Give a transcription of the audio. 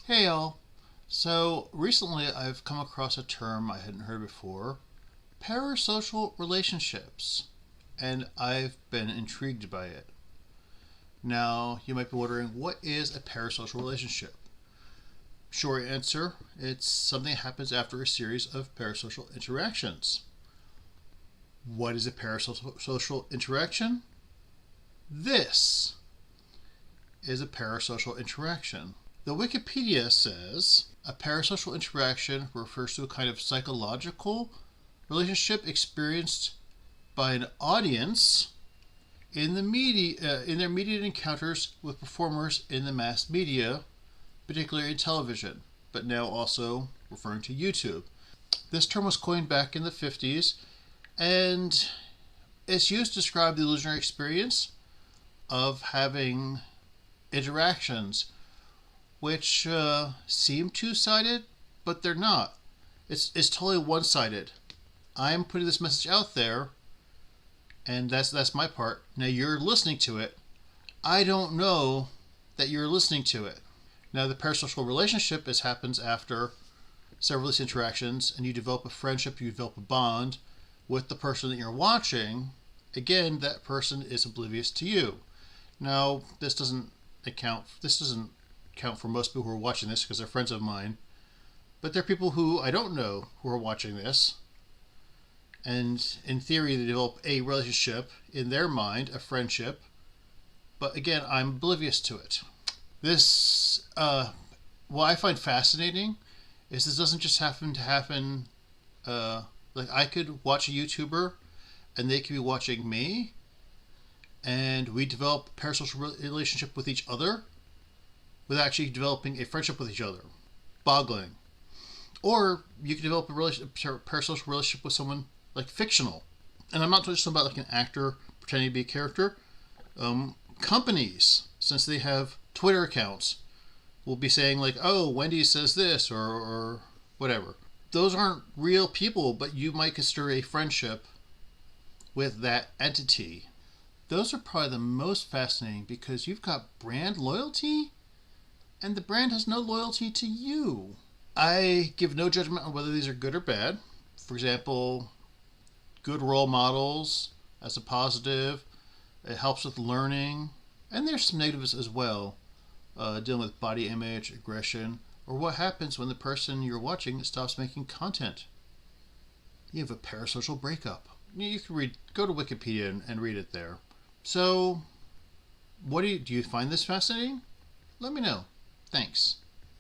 Hey all. So recently I've come across a term I hadn't heard before, parasocial relationships, and I've been intrigued by it. Now, you might be wondering, what is a parasocial relationship? Short answer, it's something that happens after a series of parasocial interactions. What is a parasocial interaction? This is a parasocial interaction. The Wikipedia says a parasocial interaction refers to a kind of psychological relationship experienced by an audience in their immediate encounters with performers in the mass media, particularly in television, but now also referring to YouTube. This term was coined back in the 50s, and it's used to describe the illusionary experience of having interactions which seem two-sided, but they're not. It's totally one-sided. I'm putting this message out there, and that's my part. Now you're listening to it. I don't know that you're listening to it. Now the parasocial relationship happens after several of these interactions, and you develop a friendship, you develop a bond with the person that you're watching. Again, that person is oblivious to you. Now this doesn't count for most people who are watching this because they're friends of mine. But there are people who I don't know who are watching this. And in theory, they develop a relationship in their mind, a friendship. But again, I'm oblivious to it. This, what I find fascinating is this doesn't just happen. Like I could watch a YouTuber and they could be watching me. And we develop a parasocial relationship with each other with actually developing a friendship with each other. Boggling. Or you can develop a parasocial relationship with someone like fictional. And I'm not just talking about like an actor pretending to be a character. Companies, since they have Twitter accounts, will be saying like, oh, Wendy says this or whatever. Those aren't real people, but you might consider a friendship with that entity. Those are probably the most fascinating because you've got brand loyalty and the brand has no loyalty to you. I give no judgment on whether these are good or bad. For example, good role models as a positive. It helps with learning. And there's some negatives as well, dealing with body image, aggression, or what happens when the person you're watching stops making content. You have a parasocial breakup. You can go to Wikipedia and read it there. So, do you find this fascinating? Let me know. Thanks.